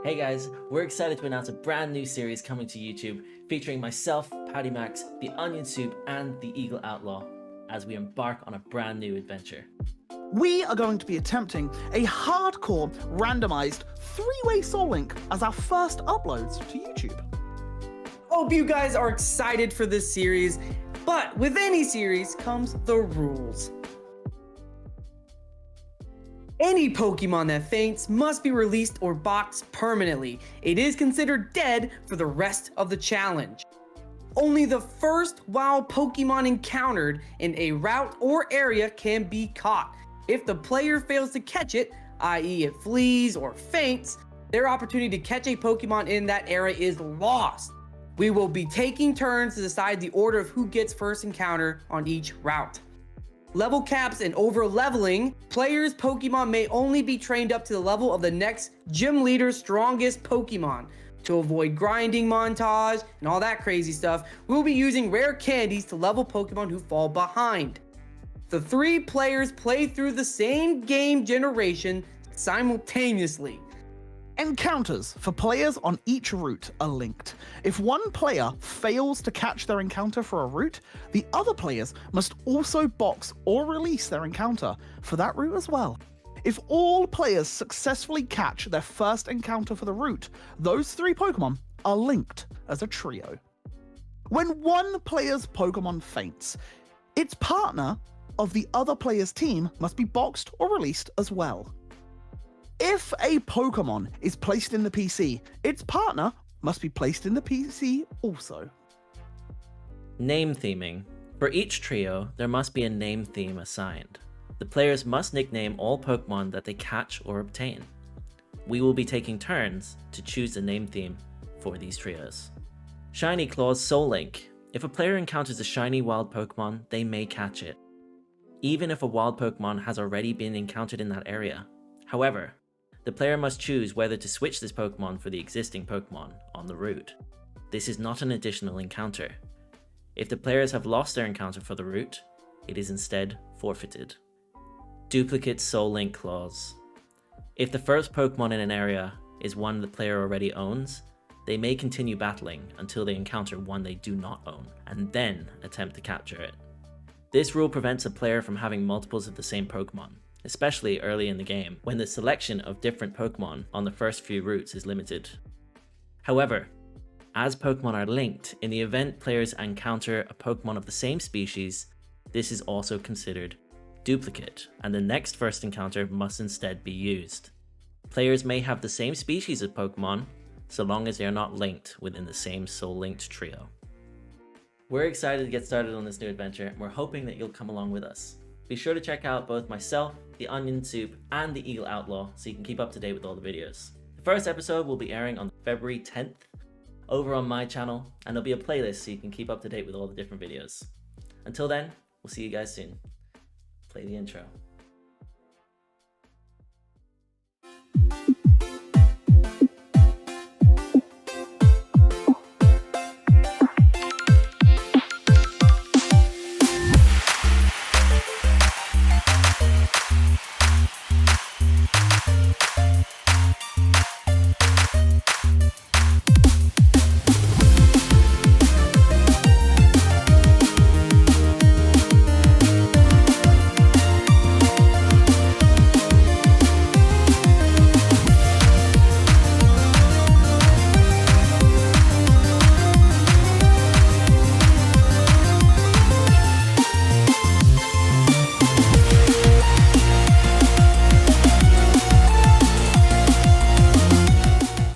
Hey guys, we're excited to announce a brand new series coming to YouTube featuring myself, Patty Max, the Onion Soup, and the Eagle Outlaw as we embark on a brand new adventure. We are going to be attempting a hardcore randomized three-way soul link as our first uploads to YouTube. Hope you guys are excited for this series, but with any series comes the rules. Any Pokemon that faints must be released or boxed permanently. It is considered dead for the rest of the challenge. Only the first wild Pokemon encountered in a route or area can be caught. If the player fails to catch it, i.e. it flees or faints, their opportunity to catch a Pokemon in that area is lost. We will be taking turns to decide the order of who gets first encounter on each route. Level caps and over leveling, players' Pokemon may only be trained up to the level of the next gym leader's strongest Pokemon. To avoid grinding montage and all that crazy stuff, we'll be using rare candies to level Pokemon who fall behind. The three players play through the same game generation simultaneously. Encounters for players on each route are linked. If one player fails to catch their encounter for a route, the other players must also box or release their encounter for that route as well. If all players successfully catch their first encounter for the route, those three Pokemon are linked as a trio. When one player's Pokemon faints, its partner of the other player's team must be boxed or released as well. If a Pokemon is placed in the PC, its partner must be placed in the PC also. Name theming. For each trio, there must be a name theme assigned. The players must nickname all Pokemon that they catch or obtain. We will be taking turns to choose the name theme for these trios. Shiny Claw's Soul Link. If a player encounters a shiny wild Pokemon, they may catch it, even if a wild Pokemon has already been encountered in that area. However, the player must choose whether to switch this Pokemon for the existing Pokemon on the route. This is not an additional encounter. If the players have lost their encounter for the route, it is instead forfeited. Duplicate Soul Link Clause. If the first Pokemon in an area is one the player already owns, they may continue battling until they encounter one they do not own, and then attempt to capture it. This rule prevents a player from having multiples of the same Pokemon, especially early in the game, when the selection of different Pokemon on the first few routes is limited. However, as Pokemon are linked, in the event players encounter a Pokemon of the same species, this is also considered duplicate, and the next first encounter must instead be used. Players may have the same species of Pokemon, so long as they are not linked within the same soul-linked trio. We're excited to get started on this new adventure, and we're hoping that you'll come along with us. Be sure to check out both myself, the Onion Soup, and the Eagle Outlaw so you can keep up to date with all the videos. The first episode will be airing on February 10th over on my channel, and there'll be a playlist so you can keep up to date with all the different videos. Until then, we'll see you guys soon. Play the intro.